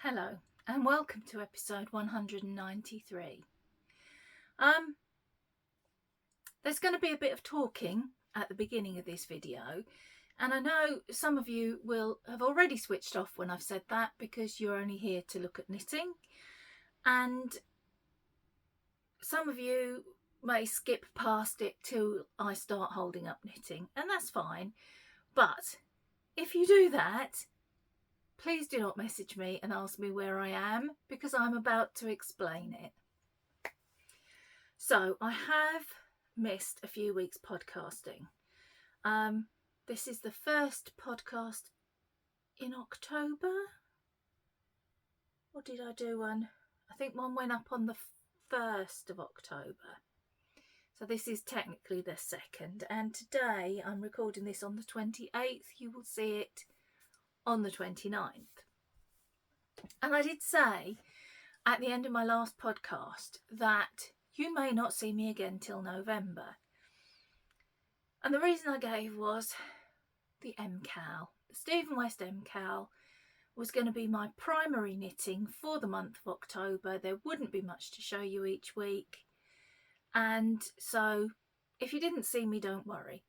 Hello and welcome to episode 193. There's going to be a bit of talking at the beginning of this video, and I know some of you will have already switched off when I've said that because you're only here to look at knitting, and some of you may skip past it till I start holding up knitting, and that's fine. But if you do that, please do not message me and ask me where I am, because I'm about to explain it. So I have missed a few weeks podcasting. This is the first podcast in October. Or did I do one? I think one went up on the 1st of October. So this is technically the second. And today I'm recording this on the 28th. You will see it on the 29th. And I did say at the end of my last podcast that you may not see me again till November. And the reason I gave was the MCAL. The Stephen West MCAL was going to be my primary knitting for the month of October. There wouldn't be much to show you each week. And so if you didn't see me, don't worry.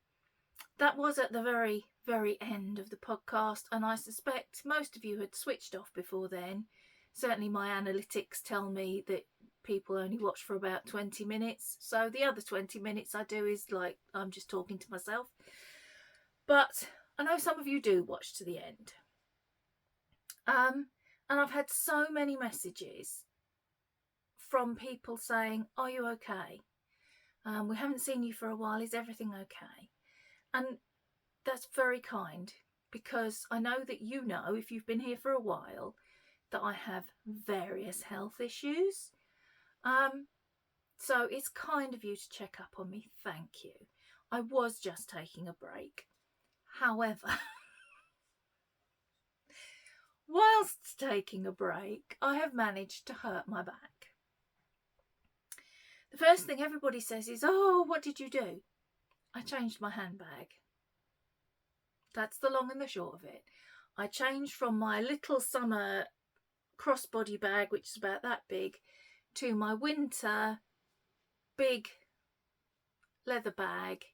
That was at the very end of the podcast, and I suspect most of you had switched off before then. Certainly my analytics tell me that people only watch for about 20 minutes, so the other 20 minutes I do is like I'm just talking to myself. But I know some of you do watch to the end. And I've had so many messages from people saying, are you okay? We haven't seen you for a while, is everything okay? And that's very kind, because I know that you know, if you've been here for a while, that I have various health issues. So it's kind of you to check up on me. Thank you. I was just taking a break. However, whilst taking a break, I have managed to hurt my back. The first thing everybody says is, oh, what did you do? I changed my handbag. That's the long and the short of it. I changed from my little summer crossbody bag, which is about that big, to my winter big leather bag.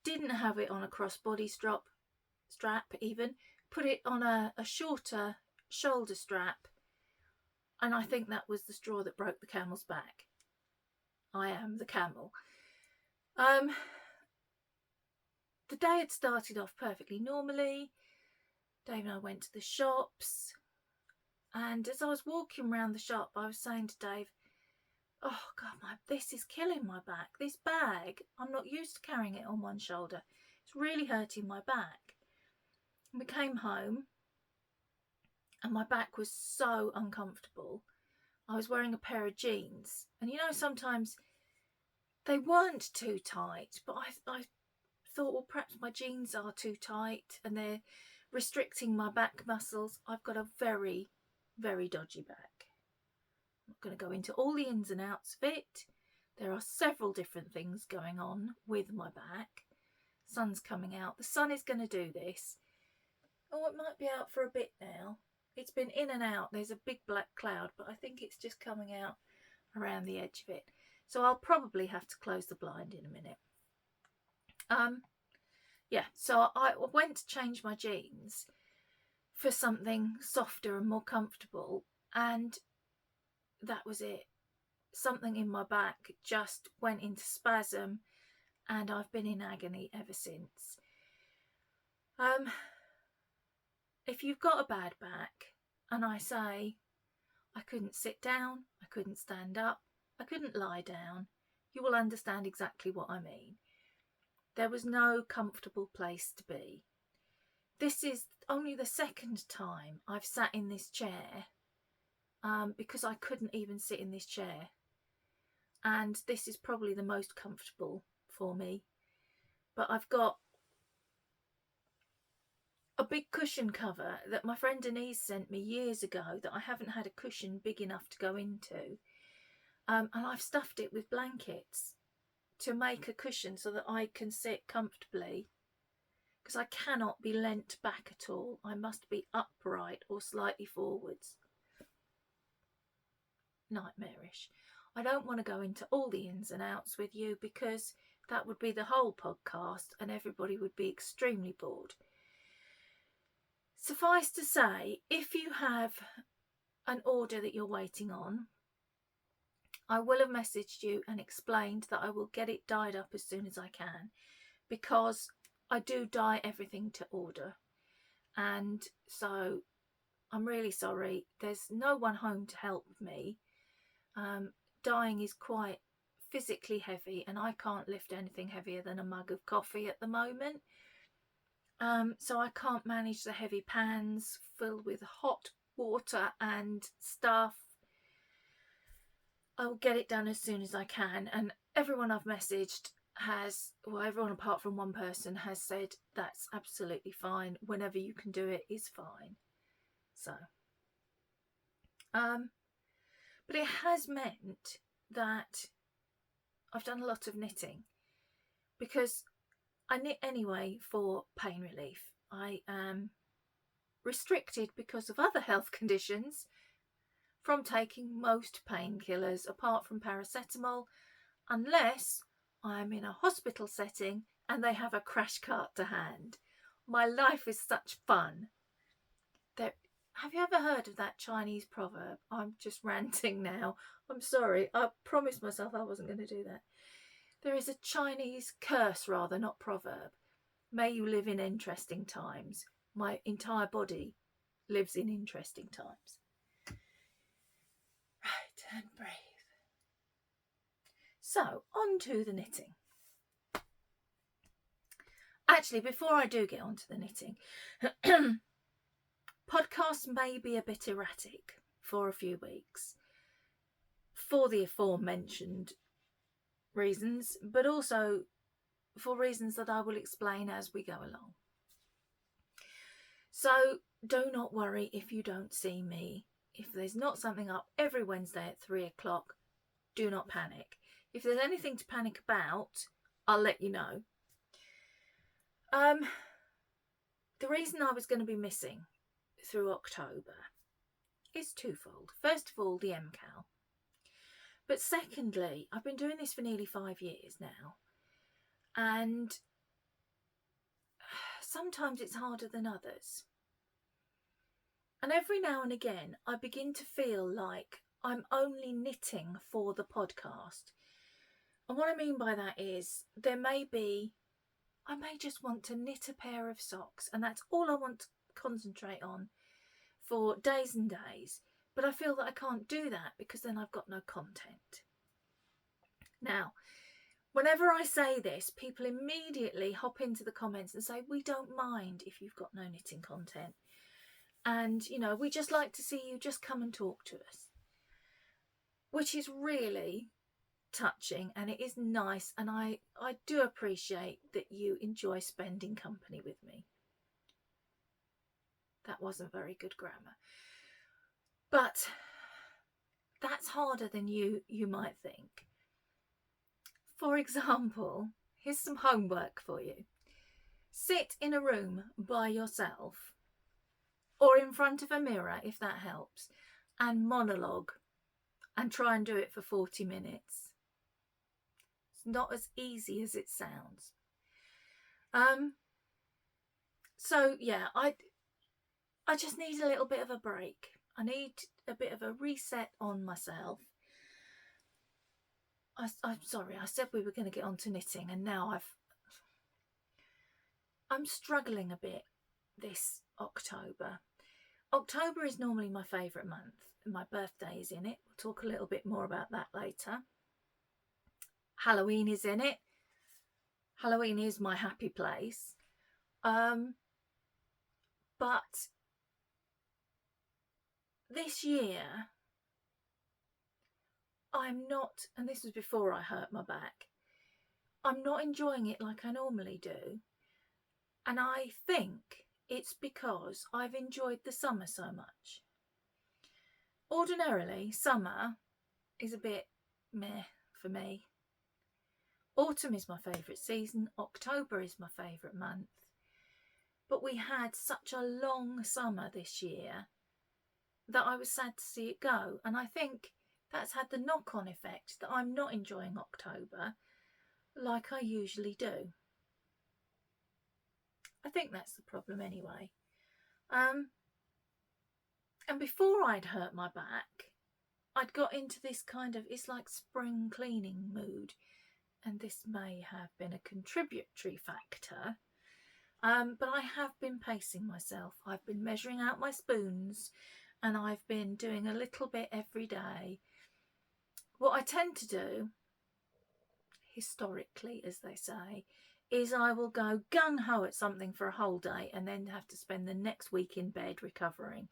Didn't have it on a crossbody strap even. Put it on a shorter shoulder strap. And I think that was the straw that broke the camel's back. I am the camel. The day had started off perfectly normally. Dave and I went to the shops, and as I was walking around the shop, I was saying to Dave, oh God, this is killing my back. This bag, I'm not used to carrying it on one shoulder. It's really hurting my back. And we came home, and my back was so uncomfortable. I was wearing a pair of jeans, and you know, sometimes they weren't too tight, but I thought, well, perhaps my jeans are too tight and they're restricting my back muscles. I've got a very dodgy back. I'm not going to go into all the ins and outs of it. There are several different things going on with my back. Sun's coming out. The sun is going to do this. Oh, it might be out for a bit now. It's been in and out. There's a big black cloud, but I think it's just coming out around the edge of it. So I'll probably have to close the blind in a minute. Yeah, so I went to change my jeans for something softer and more comfortable, and that was it. Something in my back just went into spasm, and I've been in agony ever since. If you've got a bad back, and I say I couldn't sit down, I couldn't stand up, I couldn't lie down, you will understand exactly what I mean. There was no comfortable place to be. This is only the second time I've sat in this chair because I couldn't even sit in this chair. And this is probably the most comfortable for me. But I've got a big cushion cover that my friend Denise sent me years ago that I haven't had a cushion big enough to go into. And I've stuffed it with blankets to make a cushion so that I can sit comfortably. because I cannot be leant back at all. I must be upright or slightly forwards. Nightmarish. I don't want to go into all the ins and outs with you because that would be the whole podcast and everybody would be extremely bored. Suffice to say, if you have an order that you're waiting on, I will have messaged you and explained that I will get it dyed up as soon as I can, because I do dye everything to order. And so I'm really sorry, there's no one home to help me. Dyeing is quite physically heavy and I can't lift anything heavier than a mug of coffee at the moment. So I can't manage the heavy pans filled with hot water and stuff. I will get it done as soon as I can, and everyone I've messaged has, well, everyone apart from one person has said that's absolutely fine. Whenever you can do it is fine. So, but it has meant that I've done a lot of knitting because I knit anyway for pain relief. I am restricted because of other health conditions from taking most painkillers apart from paracetamol, unless I'm in a hospital setting and they have a crash cart to hand. My life is such fun. Have you ever heard of that Chinese proverb? I'm just ranting now. I'm sorry. I promised myself I wasn't going to do that. There is a Chinese curse, rather, not proverb. May you live in interesting times. My entire body lives in interesting times. Right, and breathe. So, on to the knitting. Actually, before I do get on to the knitting, podcasts may be a bit erratic for a few weeks for the aforementioned reasons, but also for reasons that I will explain as we go along. So do not worry if you don't see me. If there's not something up every Wednesday at 3 o'clock, do not panic. If there's anything to panic about, I'll let you know. The reason I was going to be missing through October is twofold. First of all, the MCAL. But secondly, I've been doing this for nearly 5 years now. And sometimes it's harder than others. And every now and again, I begin to feel like I'm only knitting for the podcast. And what I mean by that is I may just want to knit a pair of socks, and that's all I want to concentrate on for days and days. But I feel that I can't do that because then I've got no content. Now, whenever I say this, people immediately hop into the comments and say, we don't mind if you've got no knitting content. And, you know, we just like to see you, just come and talk to us. Which is really touching, and it is nice, and I do appreciate that you enjoy spending company with me. That wasn't very good grammar. But that's harder than you might think. For example, here's some homework for you. Sit in a room by yourself, or in front of a mirror if that helps, and monologue, and try and do it for 40 minutes. It's not as easy as it sounds. So yeah, I just need a little bit of a break. I need a bit of a reset on myself. I'm sorry, I said we were going to get on to knitting, and now I'm struggling a bit this October. October is normally my favourite month. My birthday is in it. We'll talk a little bit more about that later. Halloween is in it. Halloween is my happy place. But this year, I'm not, and this was before I hurt my back, I'm not enjoying it like I normally do. And I think it's because I've enjoyed the summer so much. Ordinarily, summer is a bit meh for me. Autumn is my favourite season. October is my favourite month. But we had such a long summer this year that I was sad to see it go. And I think that's had the knock-on effect that I'm not enjoying October like I usually do. I think that's the problem anyway. And before I'd hurt my back, I'd got into this kind of, it's like spring cleaning mood. And this may have been a contributory factor. But I have been pacing myself. I've been measuring out my spoons and I've been doing a little bit every day. What I tend to do, historically, as they say, is I will go gung-ho at something for a whole day and then have to spend the next week in bed recovering.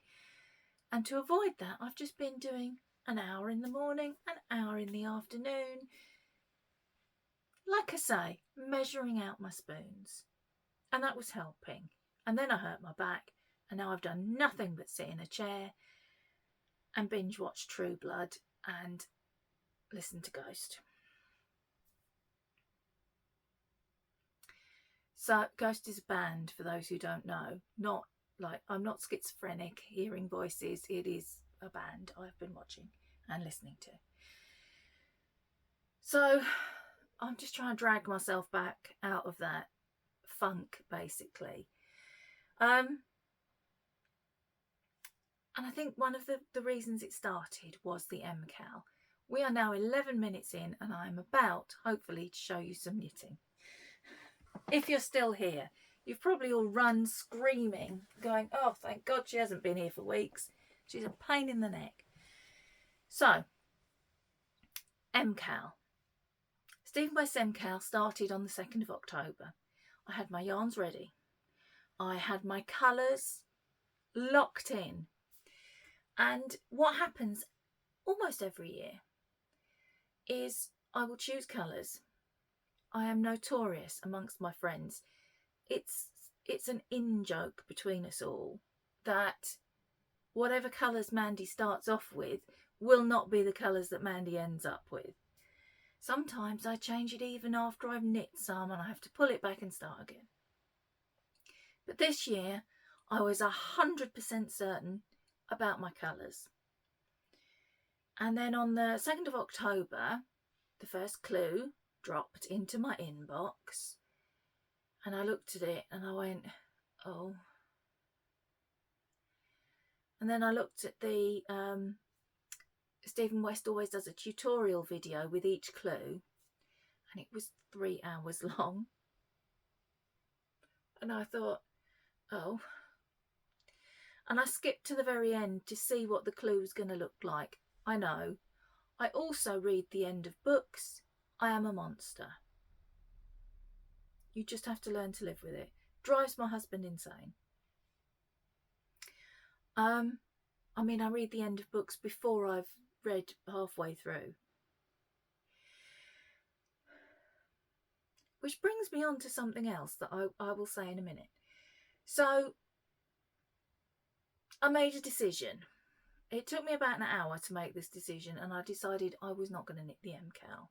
And to avoid that, I've just been doing an hour in the morning, an hour in the afternoon. Like I say, measuring out my spoons. And that was helping. And then I hurt my back. And now I've done nothing but sit in a chair and binge watch True Blood and listen to Ghost. So Ghost is a band, for those who don't know. Not like, I'm not schizophrenic, hearing voices. It is a band I've been watching and listening to. So I'm just trying to drag myself back out of that funk, basically. And I think one of the reasons it started was the MCAL. We are now 11 minutes in and I'm about, hopefully, to show you some knitting. If you're still here, you've probably all run screaming, going, oh, thank God she hasn't been here for weeks. She's a pain in the neck. So, MCAL. Stephen West's MCAL started on the 2nd of October. I had my yarns ready. I had my colours locked in. And what happens almost every year is I will choose colours. I am notorious amongst my friends. It's an in-joke between us all that whatever colours Mandy starts off with will not be the colours that Mandy ends up with. Sometimes I change it even after I've knit some and I have to pull it back and start again. But this year I was 100% certain about my colours. And then on the 2nd of October, the first clue dropped into my inbox and I looked at it and I went, oh. And then I looked at the, Stephen West always does a tutorial video with each clue and it was 3 hours long. And I thought, oh. And I skipped to the very end to see what the clue was going to look like. I know. I also read the end of books. I am a monster. You just have to learn to live with it. Drives my husband insane. I mean, I read the end of books before I've read halfway through. Which brings me on to something else that I will say in a minute. So, I made a decision. It took me about an hour to make this decision and I decided I was not going to knit the MCAL.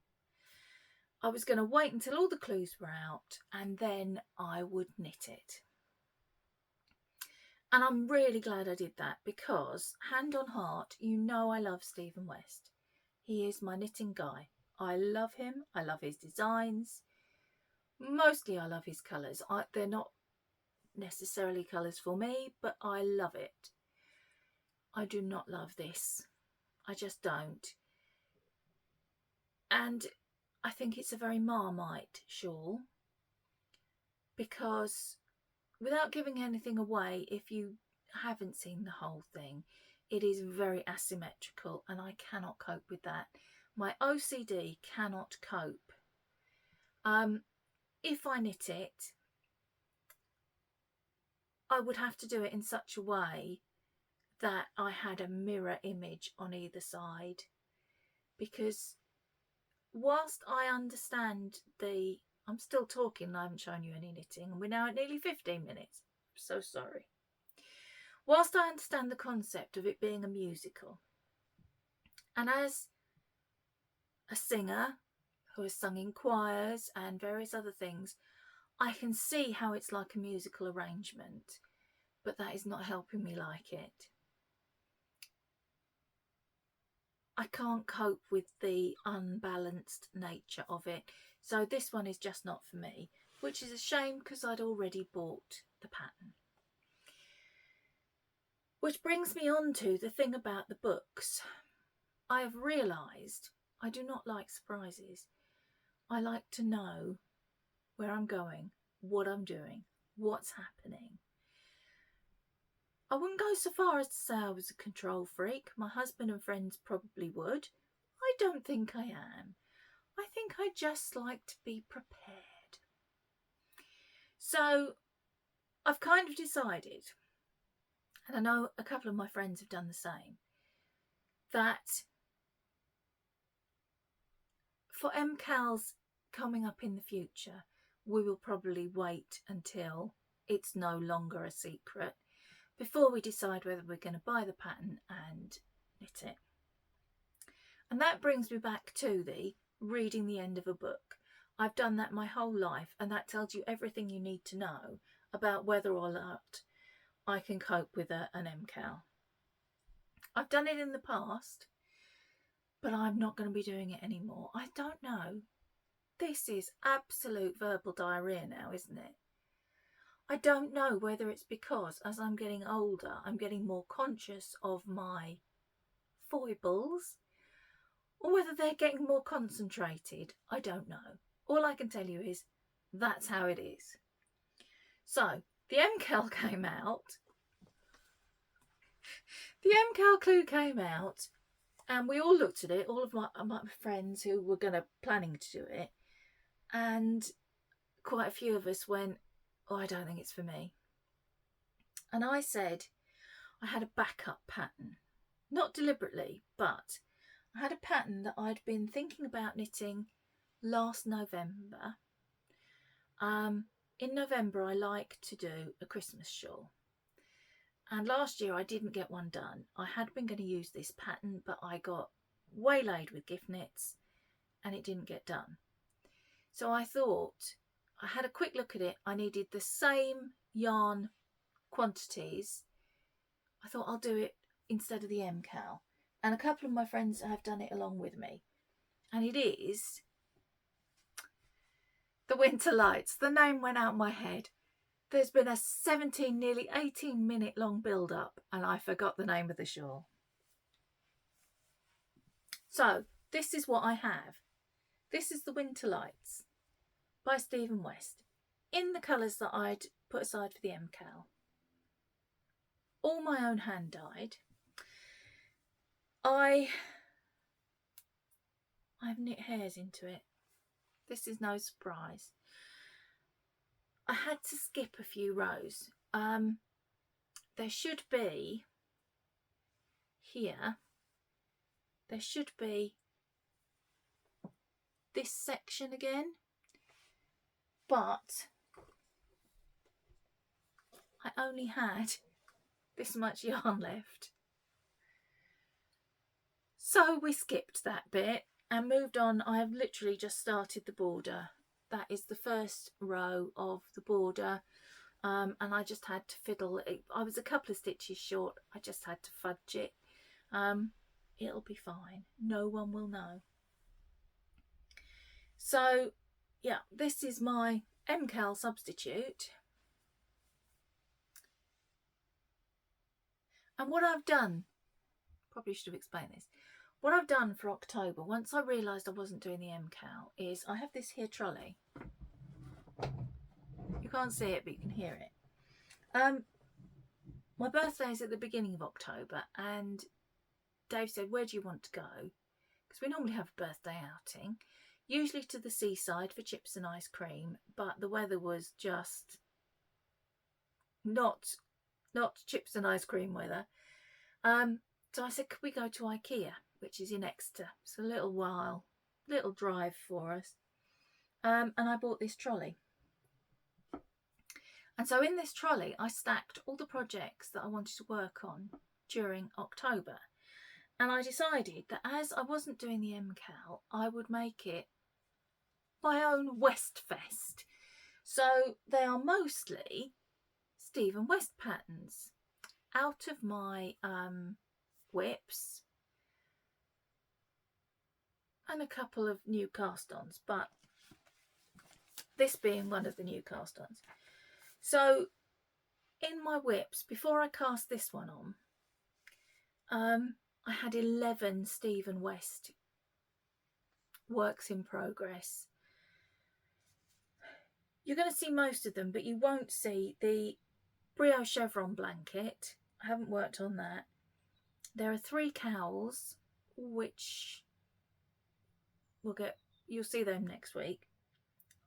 I was going to wait until all the clues were out and then I would knit it. And I'm really glad I did that because, hand on heart, you know I love Stephen West. He is my knitting guy. I love him. I love his designs. Mostly I love his colours. They're not necessarily colours for me, but I love it. I do not love this. I just don't. And I think it's a very Marmite shawl because without giving anything away, if you haven't seen the whole thing, it is very asymmetrical and I cannot cope with that. My OCD cannot cope. If I knit it, I would have to do it in such a way that I had a mirror image on either side, because whilst I understand I'm still talking and I haven't shown you any knitting and we're now at nearly 15 minutes. I'm so sorry. Whilst I understand the concept of it being a musical, and as a singer who has sung in choirs and various other things, I can see how it's like a musical arrangement, but that is not helping me like it. I can't cope with the unbalanced nature of it. So this one is just not for me, which is a shame because I'd already bought the pattern. Which brings me on to the thing about the books. I have realised I do not like surprises. I like to know where I'm going, what I'm doing, what's happening. I wouldn't go so far as to say I was a control freak. My husband and friends probably would. I don't think I am. I think I just like to be prepared. So I've kind of decided, and I know a couple of my friends have done the same, that for MCALs coming up in the future, we will probably wait until it's no longer a secret before we decide whether we're going to buy the pattern and knit it. And that brings me back to the reading the end of a book. I've done that my whole life, and that tells you everything you need to know about whether or not I can cope with an MCAL. I've done it in the past, but I'm not going to be doing it anymore. I don't know. This is absolute verbal diarrhea now, isn't it? I don't know whether it's because as I'm getting older, I'm getting more conscious of my foibles, or whether they're getting more concentrated. I don't know. All I can tell you is that's how it is. So the MCAL came out. The MCAL clue came out, and we all looked at it, all of my friends who were planning to do it, and quite a few of us went, oh, I don't think it's for me. And I said I had a backup pattern, not deliberately, but I had a pattern that I'd been thinking about knitting last November. In November, I like to do a Christmas shawl. And last year I didn't get one done. I had been going to use this pattern, but I got waylaid with gift knits and it didn't get done. So I thought, I had a quick look at it. I needed the same yarn quantities. I thought I'll do it instead of the MCAL. And a couple of my friends have done it along with me. And it is the Winter Lights. The name went out my head. There's been a 17, nearly 18-minute long build-up and I forgot the name of the shawl. So this is what I have. This is the Winter Lights by Stephen West in the colours that I'd put aside for the MCAL. All my own hand dyed. I've knit hairs into it. This is no surprise. I had to skip a few rows. There should be here, there should be this section again, but I only had this much yarn left. So we skipped that bit and moved on. I have literally just started the border. That is the first row of the border, and I just had to fiddle. I was a couple of stitches short. I just had to fudge it. It'll be fine. No one will know. So, yeah, this is my MCAL substitute. And what I've done, probably should have explained this. What I've done for October, once I realised I wasn't doing the MCAL, is I have this here trolley. You can't see it, but you can hear it. My birthday is at the beginning of October, and Dave said, where do you want to go? Because we normally have a birthday outing, usually to the seaside for chips and ice cream, but the weather was just not chips and ice cream weather. So I said, could we go to IKEA, which is in Exeter? It's a little drive for us. And I bought this trolley. And so in this trolley, I stacked all the projects that I wanted to work on during October. And I decided that as I wasn't doing the MCAL, I would make it my own Westfest. So they are mostly Stephen West patterns out of my whips and a couple of new cast-ons, but this being one of the new cast-ons. So in my whips, before I cast this one on, I had 11 Stephen West works in progress. You're going to see most of them, but you won't see the Brio chevron blanket. I haven't worked on that. There are 3 cowls, which you'll see them next week.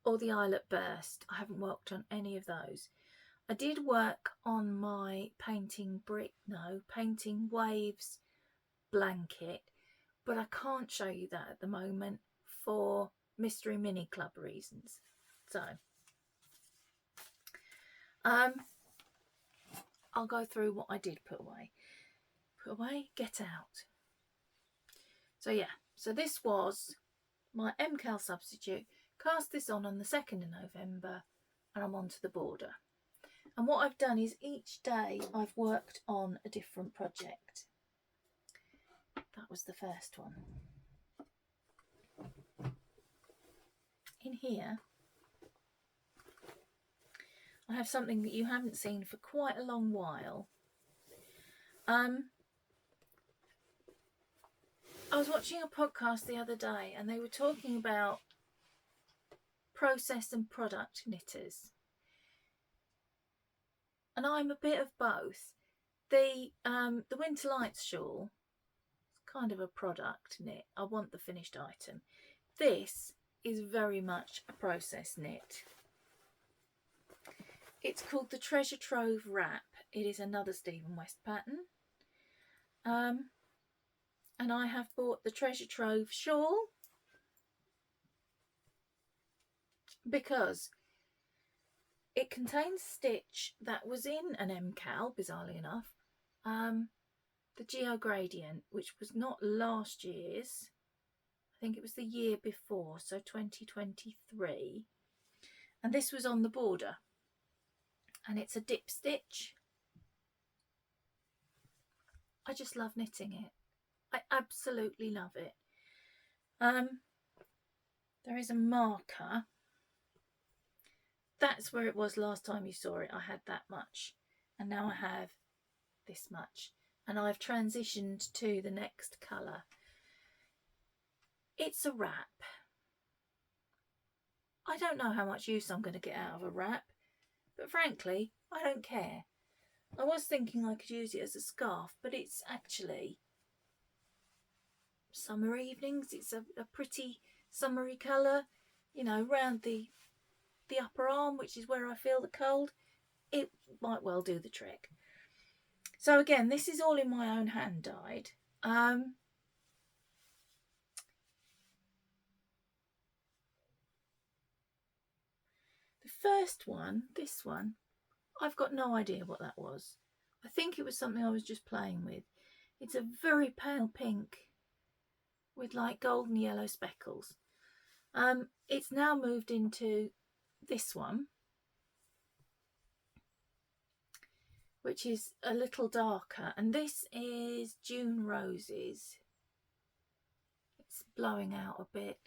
Or the eyelet burst. I haven't worked on any of those. I did work on my painting waves blanket, but I can't show you that at the moment for Mystery Mini Club reasons. So I'll go through what I did put away. Put away, get out. So yeah, so this was my MCAL substitute. Cast this on the 2nd of November and I'm onto the border. And what I've done is each day I've worked on a different project. That was the first one. In here, I have something that you haven't seen for quite a long while. I was watching a podcast the other day and they were talking about process and product knitters. And I'm a bit of both. The Winter Lights shawl is kind of a product knit. I want the finished item. This is very much a process knit. It's called the Treasure Trove Wrap. It is another Stephen West pattern. And I have bought the Treasure Trove shawl because it contains stitch that was in an MCAL, bizarrely enough. The Geo Gradient, which was not last year's. I think it was the year before, so 2023. And this was on the border. And it's a dip stitch. I just love knitting it. I absolutely love it. There is a marker. That's where it was last time you saw it. I had that much. And now I have this much. And I've transitioned to the next colour. It's a wrap. I don't know how much use I'm going to get out of a wrap. But frankly, I don't care. I was thinking I could use it as a scarf, but it's actually summer evenings. It's a pretty summery colour, you know, round the upper arm, which is where I feel the cold. It might well do the trick. So again, this is all in my own hand dyed. The first one, this one, I've got no idea what that was. I think it was something I was just playing with. It's a very pale pink with like golden yellow speckles. It's now moved into this one, which is a little darker, and this is June Roses. It's blowing out a bit.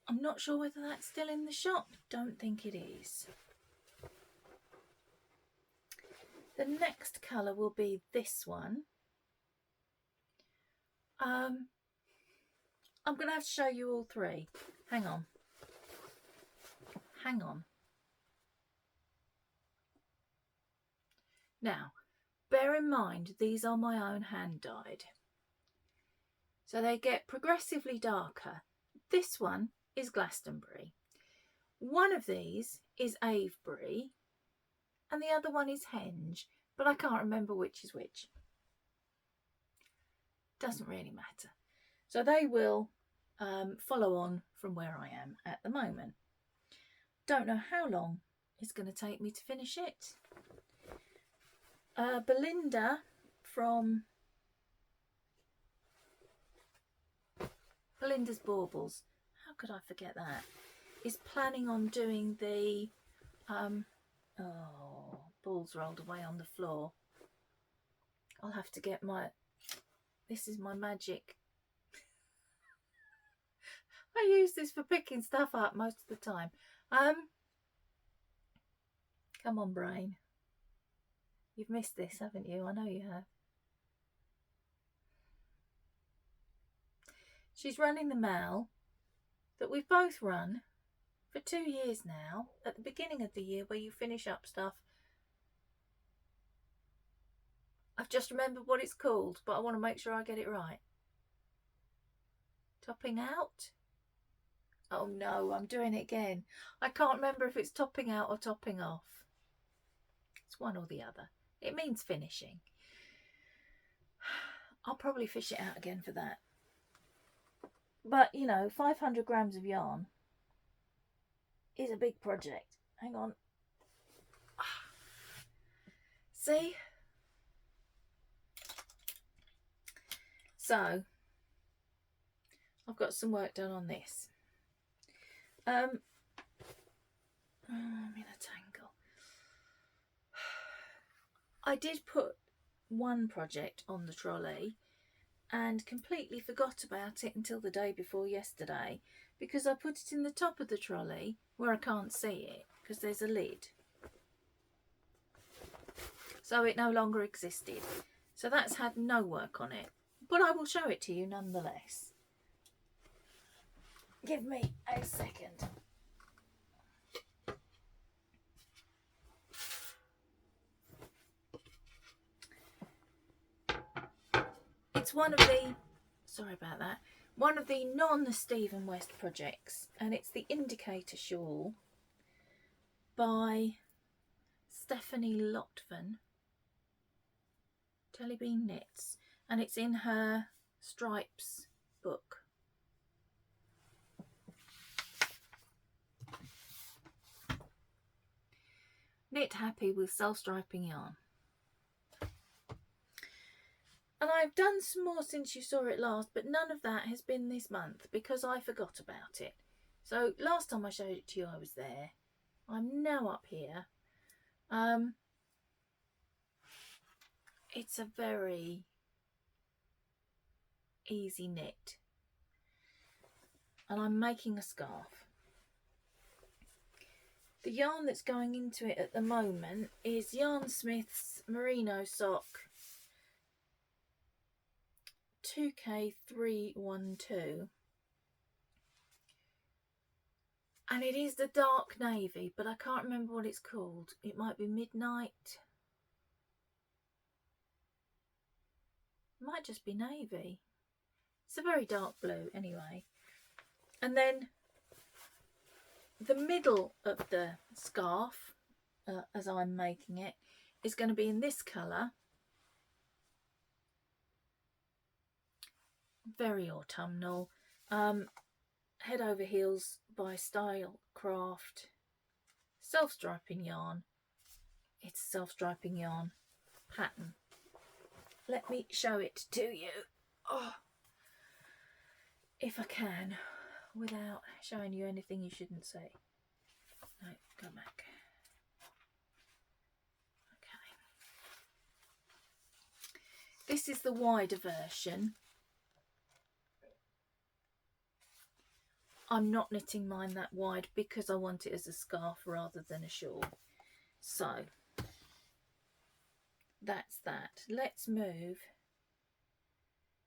I'm not sure whether that's still in the shop. Don't think it is. The next colour will be this one. I'm going to have to show you all 3. Hang on. Hang on. Now, bear in mind, these are my own hand dyed. So they get progressively darker. This one is Glastonbury. One of these is Avebury. And the other one is Henge. But I can't remember which is which. Doesn't really matter. So they will follow on from where I am at the moment. Don't know how long it's going to take me to finish it. Belinda from Belinda's Baubles. How could I forget that? is planning on doing the oh, balls rolled away on the floor. I'll have to get my, this is my magic. I use this for picking stuff up most of the time. Come on, brain. You've missed this, haven't you? I know you have. She's running the MCAL that we've both run for 2 years now, at the beginning of the year, where you finish up stuff. I've just remembered what it's called, but I want to make sure I get it right. Topping out? Oh no, I'm doing it again. I can't remember if it's topping out or topping off. It's one or the other. It means finishing. I'll probably fish it out again for that. But, you know, 500 grams of yarn is a big project. Hang on. See? So, I've got some work done on this. I'm in a tangle. I did put one project on the trolley and completely forgot about it until the day before yesterday, because I put it in the top of the trolley where I can't see it because there's a lid. So it no longer existed. So that's had no work on it. But I will show it to you nonetheless. Give me a second. It's one of the, sorry about that, one of the non-Stephen West projects, and it's the Indicator Shawl by Stephanie Lotvan, Jellybean Knits, and it's in her Stripes book. Knit happy with self-striping yarn. And I've done some more since you saw it last, but none of that has been this month because I forgot about it. So last time I showed it to you, I was there. I'm now up here. It's a very easy knit. And I'm making a scarf. The yarn that's going into it at the moment is Yarn Smith's Merino Sock 2K312. And it is the dark navy, but I can't remember what it's called. It might be Midnight. It might just be navy. It's a very dark blue anyway. And then the middle of the scarf, as I'm making it, is going to be in this colour. Very autumnal. Head over heels by Style Craft. Self-striping yarn. It's a self-striping yarn pattern. Let me show it to you. Oh, if I can, without showing you anything you shouldn't see. No, go back. Okay. This is the wider version. I'm not knitting mine that wide because I want it as a scarf rather than a shawl. So that's that. Let's move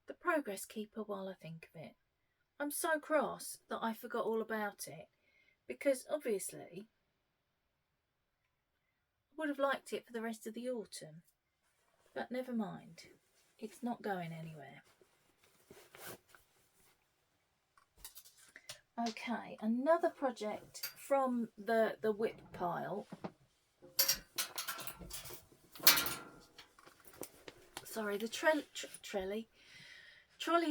the progress keeper while I think of it. I'm so cross that I forgot all about it because obviously I would have liked it for the rest of the autumn, but never mind, it's not going anywhere. Okay, another project from the whip pile. Sorry, the trolley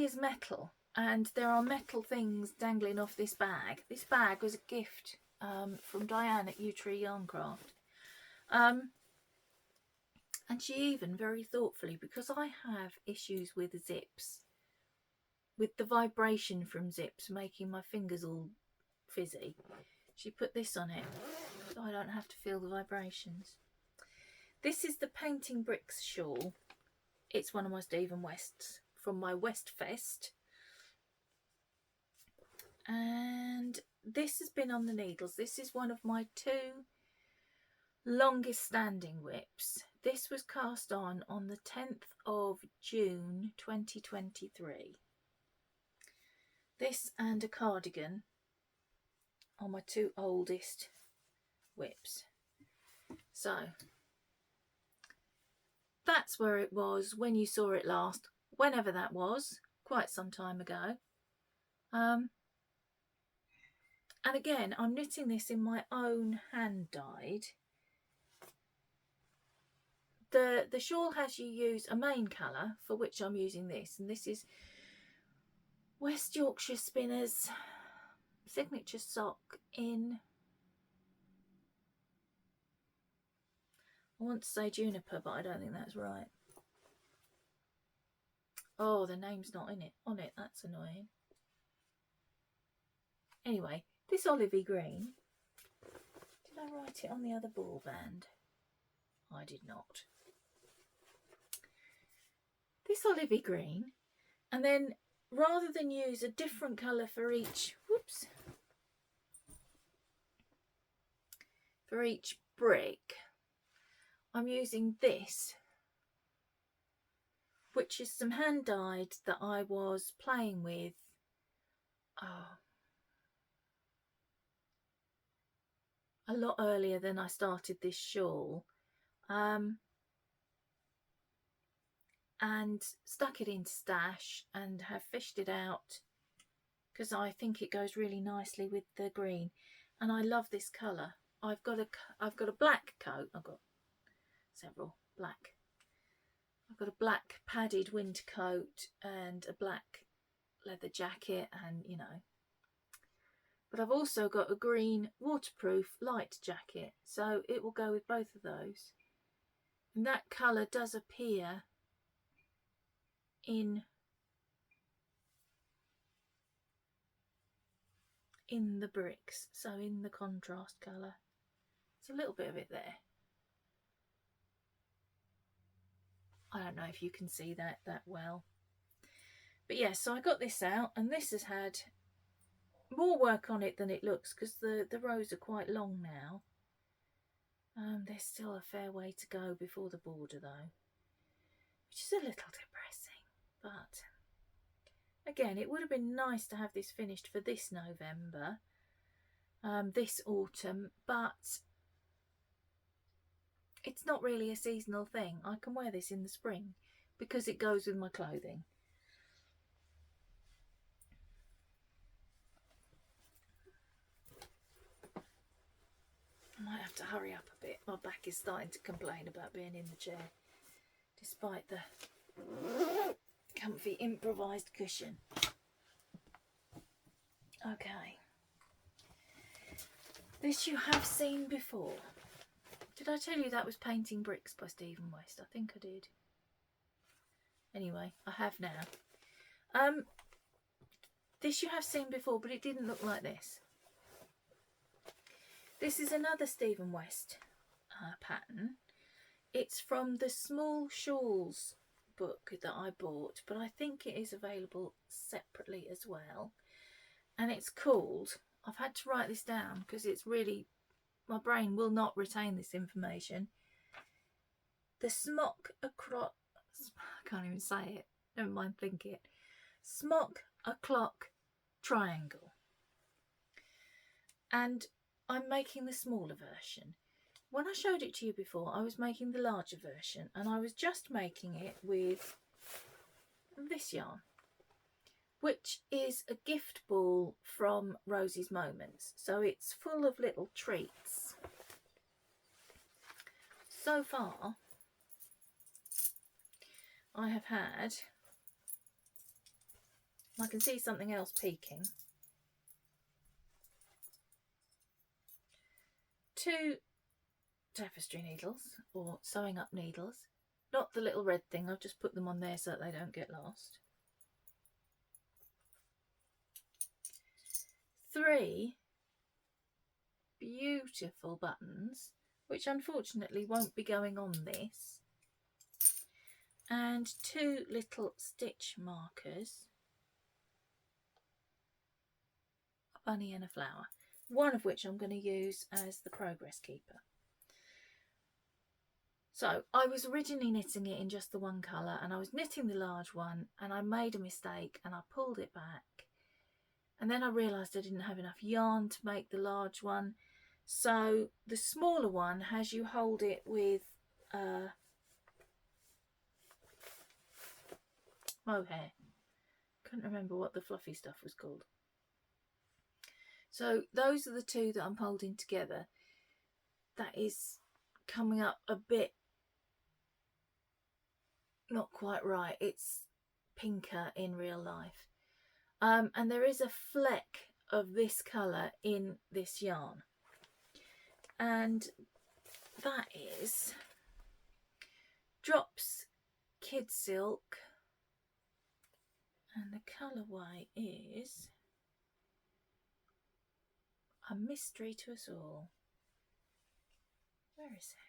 is metal, and there are metal things dangling off this bag. This bag was a gift from Diane at U-Tree Yarncraft. And she even very thoughtfully, because I have issues with zips, with the vibration from zips making my fingers all fizzy, she put this on it so I don't have to feel the vibrations. This is the Painting Bricks shawl. It's one of my Stephen Wests from my Westfest. And this has been on the needles. This is one of my 2 longest standing whips. This was cast on the 10th of June 2023. This and a cardigan are my 2 oldest whips. So that's where it was when you saw it last, whenever that was, quite some time ago. And again, I'm knitting this in my own hand dyed. The shawl has you use a main colour, for which I'm using this, and this is West Yorkshire Spinners signature sock in, I want to say juniper, but I don't think that's right. Oh, the name's not on it, that's annoying. Anyway, this olivey green, did I write it on the other ball band? I did not. This olivey green, and then rather than use a different colour for each, for each brick, I'm using this, which is some hand dyed that I was playing with a lot earlier than I started this shawl, and stuck it into stash and have fished it out because I think it goes really nicely with the green, and I love this colour. I've got a black coat. I've got several black. I've got a black padded winter coat and a black leather jacket, and you know, but I've also got a green waterproof light jacket, so it will go with both of those. And that colour does appear in the bricks, so in the contrast colour. There's a little bit of it there. I don't know if you can see that well, but yes, so I got this out, and this has had more work on it than it looks because the rows are quite long now. There's still a fair way to go before the border though, which is a little depressing, but again, it would have been nice to have this finished for this November, this autumn, but it's not really a seasonal thing. I can wear this in the spring because it goes with my clothing. I might have to hurry up a bit. My back is starting to complain about being in the chair, despite the comfy improvised cushion. Okay. This you have seen before. Did I tell you that was Painting Bricks by Stephen West? I think I did. Anyway, I have now. This you have seen before, but it didn't look like this. This is another Stephen West pattern. It's from the Small Shawls book that I bought, but I think it is available separately as well. And it's called, I've had to write this down because it's really, my brain will not retain this information. The Smock O'Clock, I can't even say it, never mind think it. Smock O'Clock Triangle. And I'm making the smaller version. When I showed it to you before, I was making the larger version, and I was just making it with this yarn, which is a gift ball from Rosie's Moments. So it's full of little treats. So far, I have had, I can see something else peeking, 2 tapestry needles, or sewing up needles, not the little red thing, I've just put them on there so that they don't get lost. 3 beautiful buttons, which unfortunately won't be going on this, and 2 little stitch markers, a bunny and a flower, one of which I'm going to use as the progress keeper. So I was originally knitting it in just the one colour, and I was knitting the large one and I made a mistake and I pulled it back, and then I realised I didn't have enough yarn to make the large one, so the smaller one has you hold it with mohair. Couldn't remember what the fluffy stuff was called. So those are the 2 that I'm holding together. That is coming up a bit not quite right. It's pinker in real life. And there is a fleck of this colour in this yarn. And that is Drops Kid Silk. And the colourway is a mystery to us all. Where is it?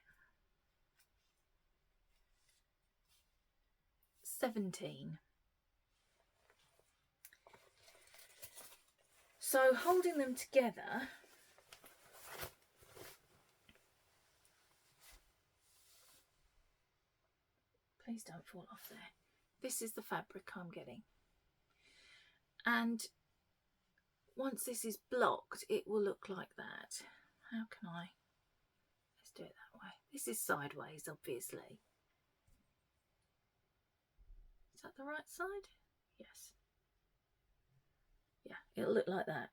17. So holding them together, please don't fall off there. This is the fabric I'm getting. And once this is blocked, it will look like that. How can I? Let's do it that way. This is sideways, obviously. Is that the right side? Yes. Yeah, it'll look like that.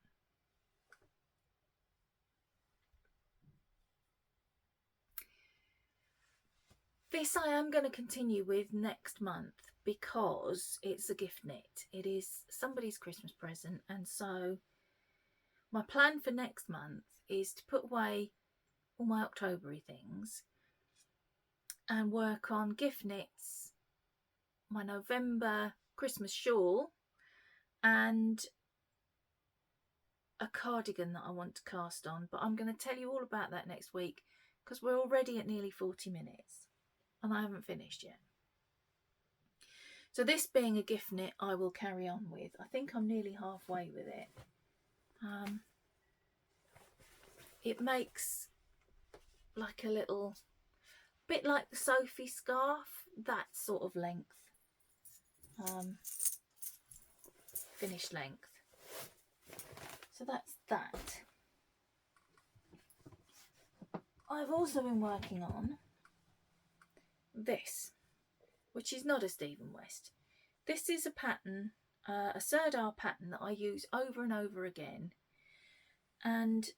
This I am going to continue with next month because it's a gift knit. It is somebody's Christmas present, and so my plan for next month is to put away all my October-y things and work on gift knits, my November Christmas shawl, and a cardigan that I want to cast on. But I'm going to tell you all about that next week because we're already at nearly 40 minutes and I haven't finished yet. So this being a gift knit, I will carry on with. I think I'm nearly halfway with it. It makes like a little bit like the Sophie scarf, that sort of length, finished length. So that's that. I've also been working on this, which is not a Stephen West. This is a pattern, a Serdar pattern that I use over and over again, and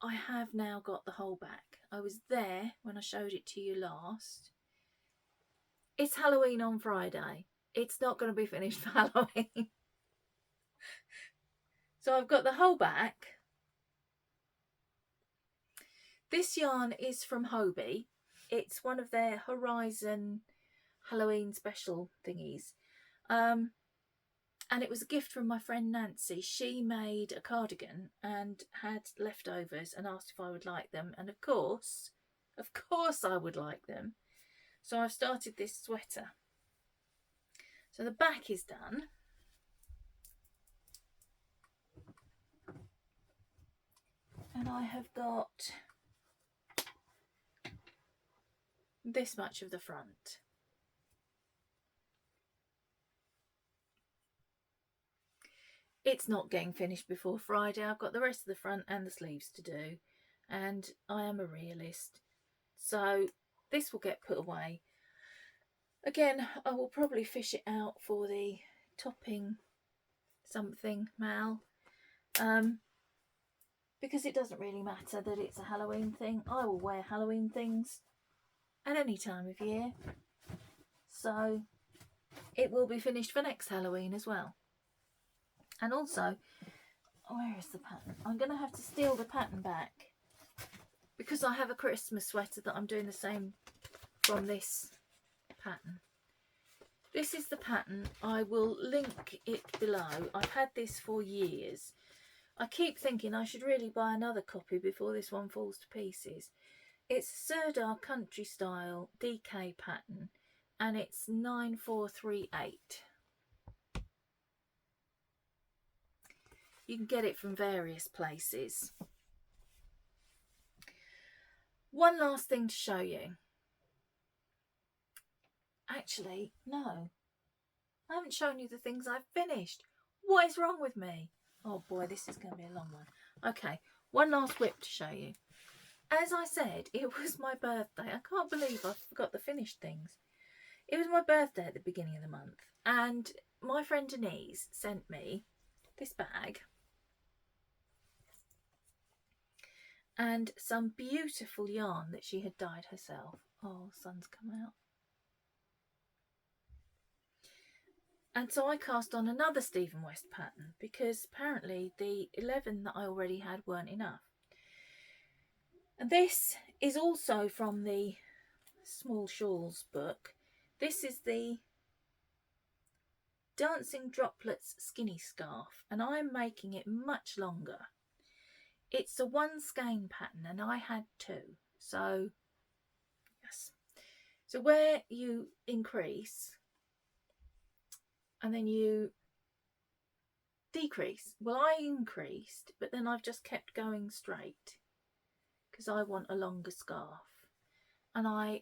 I have now got the whole back. I was there when I showed it to you last. It's Halloween on Friday. It's not going to be finished for Halloween. So I've got the whole back. This yarn is from Hobie. It's one of their Horizon Halloween special thingies. And it was a gift from my friend Nancy. She made a cardigan and had leftovers and asked if I would like them. And of course I would like them. So I've started this sweater. So the back is done. And I have got this much of the front. It's not getting finished before Friday. I've got the rest of the front and the sleeves to do. And I am a realist. So this will get put away. Again, I will probably fish it out for the topping something MCAL. Because it doesn't really matter that it's a Halloween thing. I will wear Halloween things at any time of year. So it will be finished for next Halloween as well. And also, where is the pattern? I'm going to have to steal the pattern back because I have a Christmas sweater that I'm doing the same from this pattern. This is the pattern. I will link it below. I've had this for years. I keep thinking I should really buy another copy before this one falls to pieces. It's a Sirdar country style DK pattern and it's 9438. You can get it from various places. One last thing to show you. Actually, no. I haven't shown you the things I've finished. What is wrong with me? Oh boy, this is going to be a long one. Okay, one last whip to show you. As I said, it was my birthday. I can't believe I forgot the finished things. It was my birthday at the beginning of the month. And my friend Denise sent me this bag. And some beautiful yarn that she had dyed herself. Oh, sun's come out. And so I cast on another Stephen West pattern because apparently the 11 that I already had weren't enough. And this is also from the Small Shawls book. This is the Dancing Droplets Skinny Scarf and I'm making it much longer. It's a 1 skein pattern and I had 2. So, yes. So where you increase and then you decrease. Well, I increased, but then I've just kept going straight because I want a longer scarf. And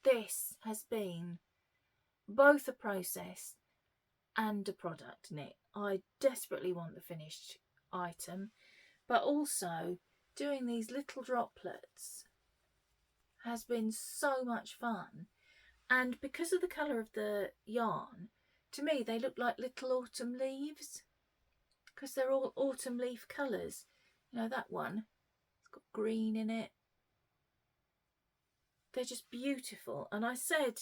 this has been both a process and a product knit. I desperately want the finished item, but also doing these little droplets has been so much fun. And because of the colour of the yarn, to me they look like little autumn leaves because they're all autumn leaf colours. You know, that one, it's got green in it. They're just beautiful. And I said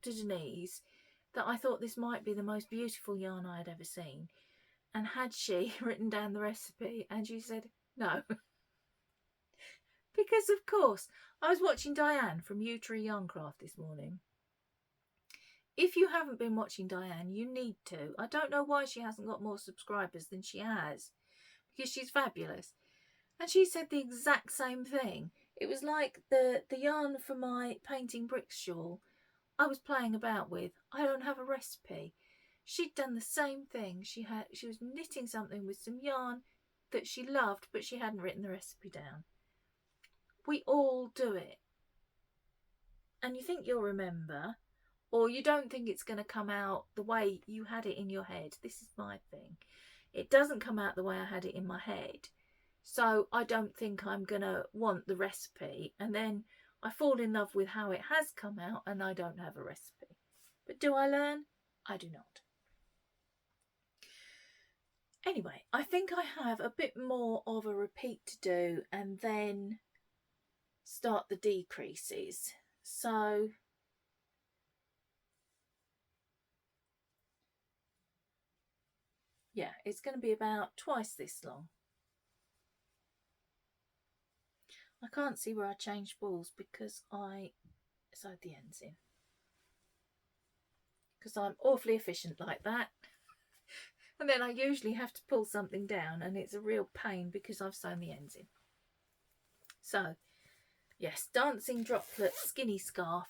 to Denise that I thought this might be the most beautiful yarn I had ever seen. And had she written down the recipe? And she said no. Because of course, I was watching Diane from Utri Yarncraft this morning. If you haven't been watching Diane, you need to. I don't know why she hasn't got more subscribers than she has. Because she's fabulous. And she said the exact same thing. It was like the yarn for my painting bricks shawl I was playing about with. I don't have a recipe. She'd done the same thing. She was knitting something with some yarn that she loved, but she hadn't written the recipe down. We all do it. And you think you'll remember, or you don't think it's going to come out the way you had it in your head. This is my thing. It doesn't come out the way I had it in my head. So I don't think I'm going to want the recipe. And then I fall in love with how it has come out and I don't have a recipe. But do I learn? I do not. Anyway, I think I have a bit more of a repeat to do and then start the decreases. So yeah, it's going to be about twice this long. I can't see where I changed balls because I sewed the ends in. Because I'm awfully efficient like that. And then I usually have to pull something down and it's a real pain because I've sewn the ends in. So, yes, Dancing Droplets Skinny Scarf.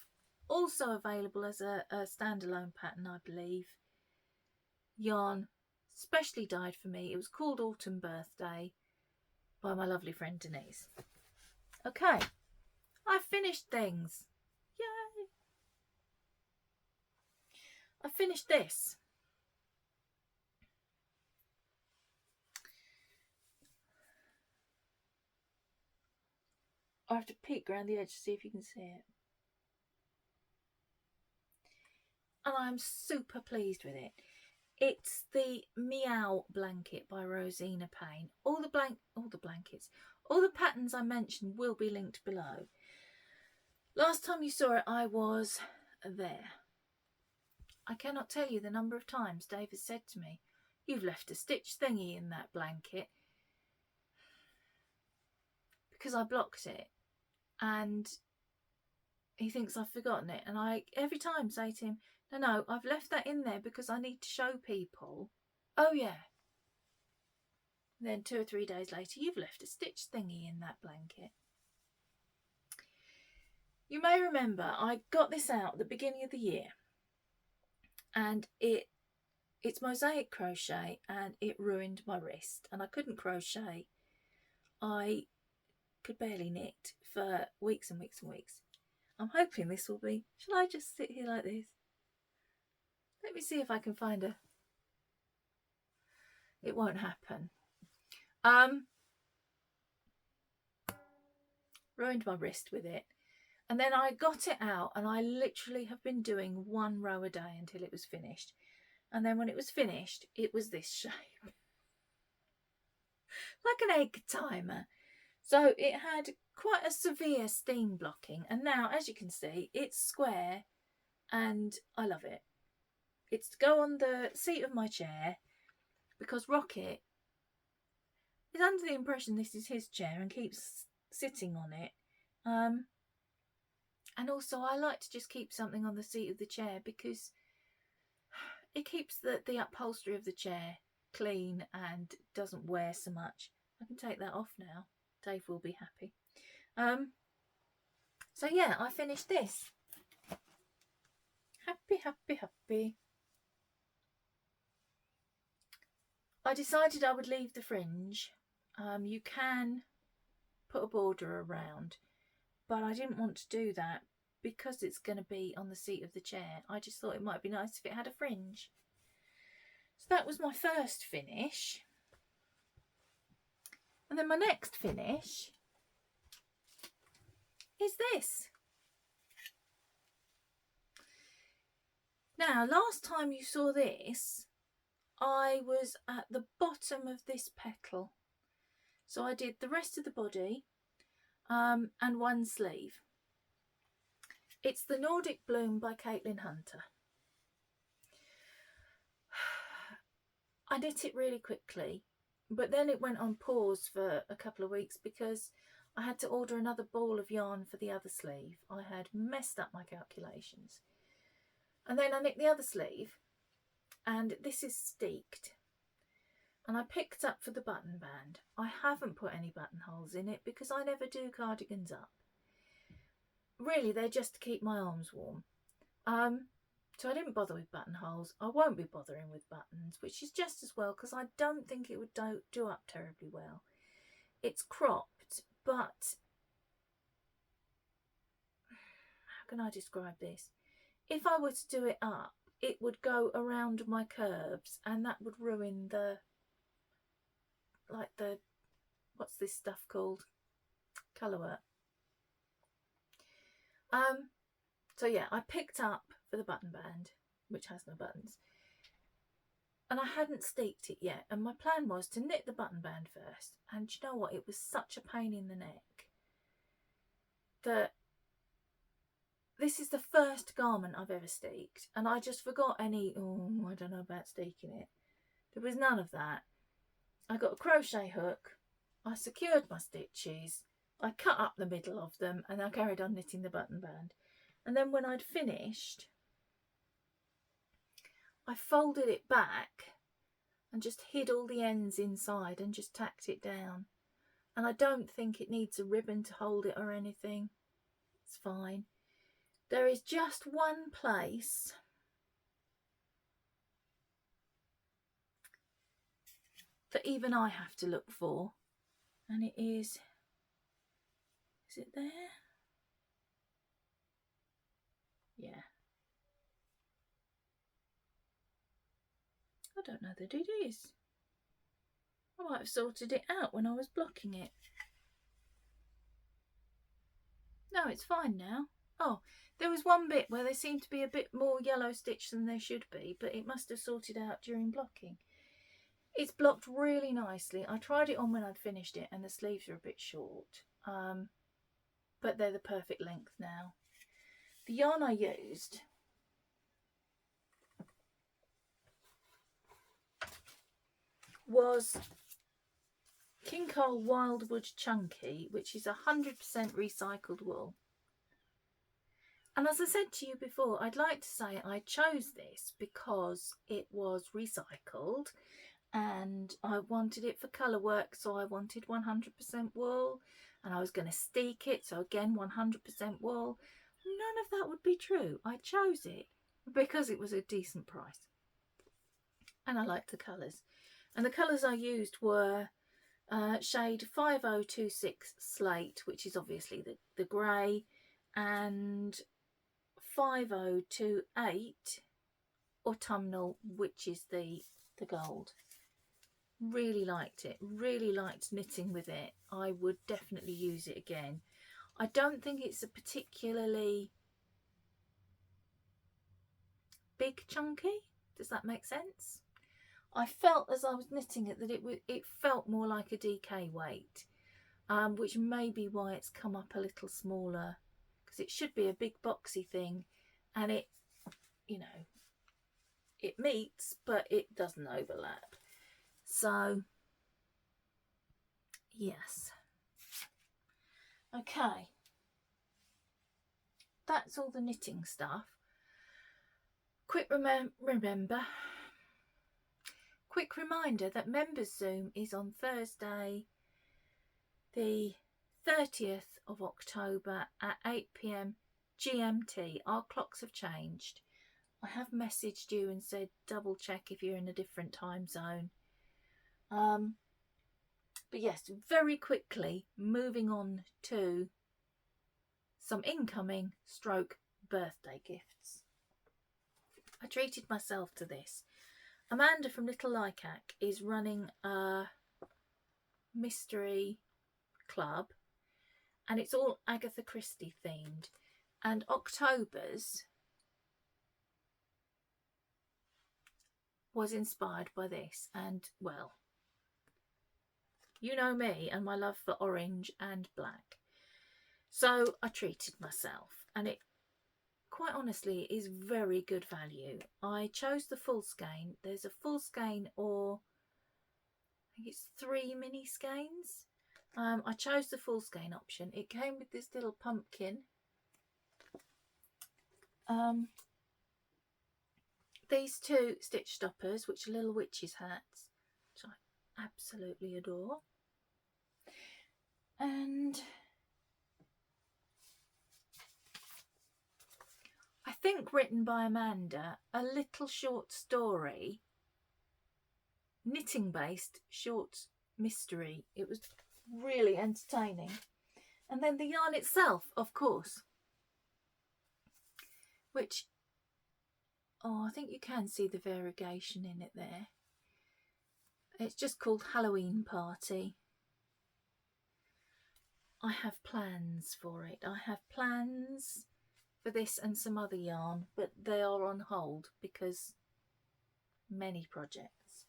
Also available as a standalone pattern, I believe. Yarn, specially dyed for me. It was called Autumn Birthday by my lovely friend Denise. Okay, I've finished things. Yay! I finished this. I have to peek around the edge to see if you can see it. And I'm super pleased with it. It's the MCAL blanket by Rosina Payne. All the blankets, all the patterns I mentioned will be linked below. Last time you saw it, I was there. I cannot tell you the number of times Dave has said to me, "You've left a stitch thingy in that blanket," because I blocked it and he thinks I've forgotten it. And I every time say to him, no, I've left that in there because I need to show people. Oh yeah, Then 2 or 3 days later, you've left a stitch thingy in that blanket. You may remember I got this out at the beginning of the year, and it's mosaic crochet, and it ruined my wrist, and I couldn't crochet. I could barely knit for weeks and weeks and weeks. I'm hoping this will be... Shall I just sit here like this? Let me see if I can find a... It won't happen. Ruined my wrist with it. And then I got it out, and I literally have been doing 1 row a day until it was finished. And then when it was finished, it was this shape. Like an egg timer. So it had quite a severe steam blocking. And now, as you can see, it's square and I love it. It's to go on the seat of my chair because Rocket is under the impression this is his chair and keeps sitting on it. And also I like to just keep something on the seat of the chair because it keeps the upholstery of the chair clean and doesn't wear so much. I can take that off now. Dave will be happy. So yeah, I finished this. Happy, happy, happy. I decided I would leave the fringe. You can put a border around, but I didn't want to do that because it's going to be on the seat of the chair. I just thought it might be nice if it had a fringe. So that was my first finish. And then my next finish is this. Now, last time you saw this, I was at the bottom of this petal. So I did the rest of the body and 1 sleeve. It's the Nordic Bloom by Caitlin Hunter. I knit it really quickly, but then it went on pause for a couple of weeks because I had to order another ball of yarn for the other sleeve. I had messed up my calculations. And then I knit the other sleeve, and this is steeked. And I picked up for the button band. I haven't put any buttonholes in it because I never do cardigans up. Really, they're just to keep my arms warm. So I didn't bother with buttonholes. I won't be bothering with buttons, which is just as well because I don't think it would do up terribly well. It's cropped, but how can I describe this? If I were to do it up, it would go around my curves and that would ruin what's this stuff called? Colour work. So yeah, I picked up for the button band, which has no buttons, and I hadn't steeked it yet, and my plan was to knit the button band first. And you know what, it was such a pain in the neck that this is the first garment I've ever steeked, and I just forgot I don't know about steeking it. There was none of that. I got a crochet hook, I secured my stitches, I cut up the middle of them, and I carried on knitting the button band. And then when I'd finished, I folded it back and just hid all the ends inside and just tacked it down. And I don't think it needs a ribbon to hold it or anything. It's fine. There is just one place that even I have to look for, and it is it there? Yeah. I don't know that it is. I might have sorted it out when I was blocking it. No, it's fine now. Oh, there was one bit where there seemed to be a bit more yellow stitch than there should be, but it must have sorted out during blocking. It's blocked really nicely. I tried it on when I'd finished it and the sleeves are a bit short, but they're the perfect length now. The yarn I used was MCAL Wildwood Chunky, which is 100% recycled wool. And as I said to you before, I'd like to say I chose this because it was recycled and I wanted it for colour work, so I wanted 100% wool, and I was going to steek it, so again 100% wool. None of that would be true. I chose it because it was a decent price and I liked the colours. And the colours I used were shade 5026 Slate, which is obviously the grey, and 5028 Autumnal, which is the gold. Really liked it, really liked knitting with it. I would definitely use it again. I don't think it's a particularly big chunky. Does that make sense? I felt as I was knitting it that it felt more like a DK weight, which may be why it's come up a little smaller, because it should be a big boxy thing, and it, you know, it meets but it doesn't overlap. So yes, okay, that's all the knitting stuff. Quick reminder that Members Zoom is on Thursday the 30th of October at 8 PM GMT. Our clocks have changed. I have messaged you and said double check if you're in a different time zone. But yes, very quickly moving on to some incoming / birthday gifts. I treated myself to this. Amanda from Little Lycac is running a mystery club, and it's all Agatha Christie themed, and October's was inspired by this. And well, you know me and my love for orange and black, so I treated myself, and it quite honestly is very good value. I chose the full skein. There's a full skein, or I think it's 3 mini skeins. I chose the full skein option. It came with this little pumpkin. These 2 stitch stoppers, which are little witches' hats, which I absolutely adore. And I think written by Amanda, a little short story, knitting based short mystery. It was really entertaining. And then the yarn itself, of course, which, oh, I think you can see the variegation in it there. It's just called Halloween Party. I have plans for it. I have plans for this and some other yarn, but they are on hold because many projects.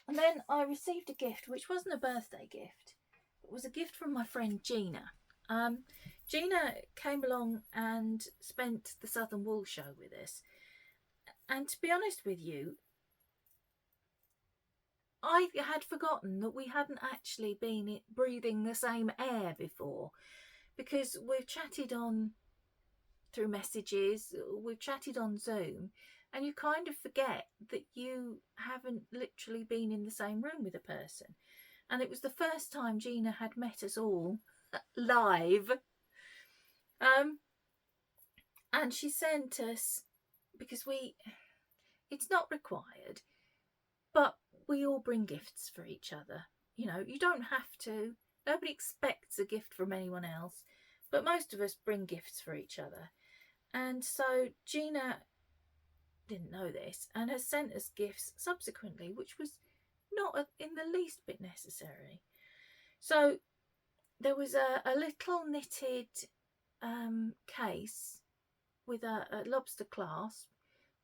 And then I received a gift, which wasn't a birthday gift. It was a gift from my friend Gina. Gina came along and spent the Southern Wool Show with us. And to be honest with you, I had forgotten that we hadn't actually been breathing the same air before, because we've chatted on through messages, we've chatted on Zoom, and you kind of forget that you haven't literally been in the same room with a person. And it was the first time Gina had met us all live. And she sent us, because it's not required, but we all bring gifts for each other. You know, you don't have to. Nobody expects a gift from anyone else, but most of us bring gifts for each other. And so Gina didn't know this and has sent us gifts subsequently, which was not in the least bit necessary. So there was a little knitted case with a lobster clasp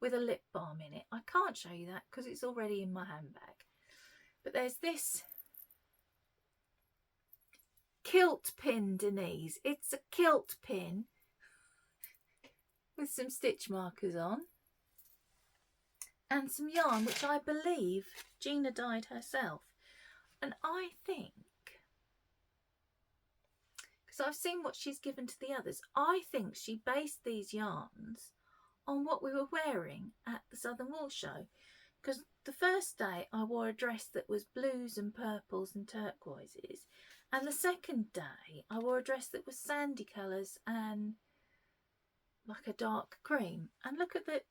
with a lip balm in it. I can't show you that because it's already in my handbag. But there's this kilt pin, Denise. It's a kilt pin with some stitch markers on and some yarn, which I believe Gina dyed herself. And I think, because I've seen what she's given to the others, I think she based these yarns on what we were wearing at the Southern Wool Show. Because the first day I wore a dress that was blues and purples and turquoises, and the second day I wore a dress that was sandy colours and like a dark cream. And look at the...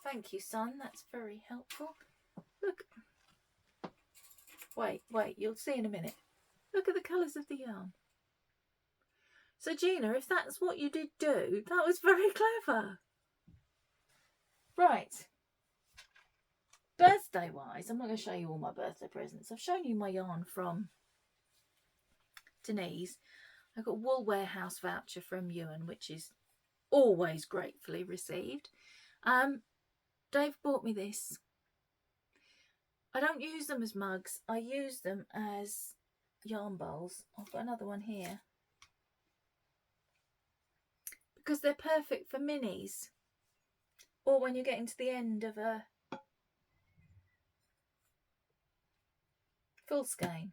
Thank you, son, that's very helpful. Look. Wait, you'll see in a minute. Look at the colours of the yarn. So Gina, if that's what you did do, that was very clever. Right. Birthday wise, I'm not going to show you all my birthday presents. I've shown you my yarn from Denise. I got a Wool Warehouse voucher from Ewan, which is always gratefully received. Dave bought me this. I don't use them as mugs. I use them as yarn bowls. I've got another one here. Because they're perfect for minis. Or when you're getting to the end of a full skein.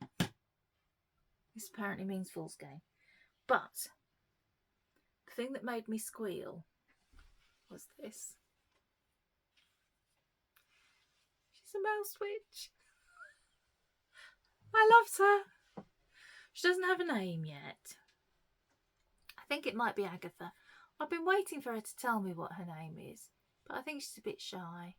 This apparently means full skein. But the thing that made me squeal was this. She's a Mousewitch. I loved her. She doesn't have a name yet. I think it might be Agatha. I've been waiting for her to tell me what her name is, but I think she's a bit shy.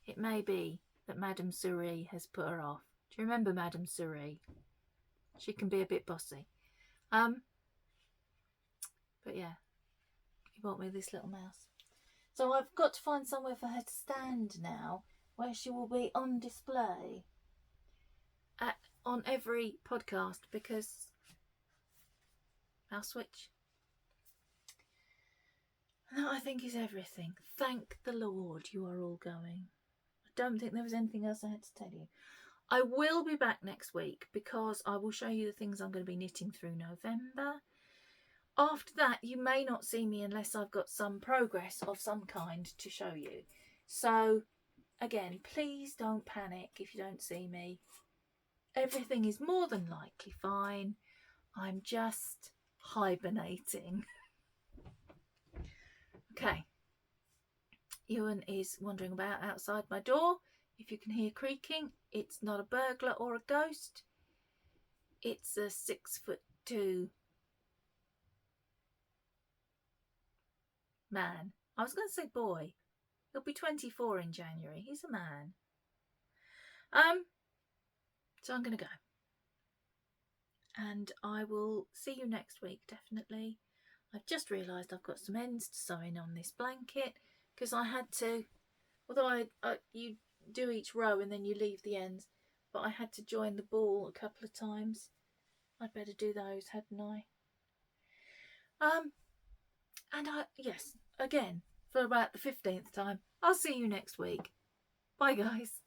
It may be that Madame Souris has put her off. Do you remember Madame Souris? She can be a bit bossy. But yeah, he bought me this little mouse. So I've got to find somewhere for her to stand now, where she will be on display on every podcast, because Mousewitch. And that, I think, is everything. Thank the Lord you are all going. I don't think there was anything else I had to tell you. I will be back next week because I will show you the things I'm going to be knitting through November. After that, you may not see me unless I've got some progress of some kind to show you. So, again, please don't panic if you don't see me. Everything is more than likely fine. I'm just hibernating. Okay. Ewan is wandering about outside my door. If you can hear creaking, it's not a burglar or a ghost. It's a 6'2" man. I was going to say boy. He'll be 24 in January. He's a man. So I'm going to go. And I will see you next week, definitely. I've just realised I've got some ends to sew in on this blanket because I had to, although you do each row and then you leave the ends, but I had to join the ball a couple of times. I'd better do those, hadn't I? And yes, again, for about the 15th time, I'll see you next week. Bye, guys.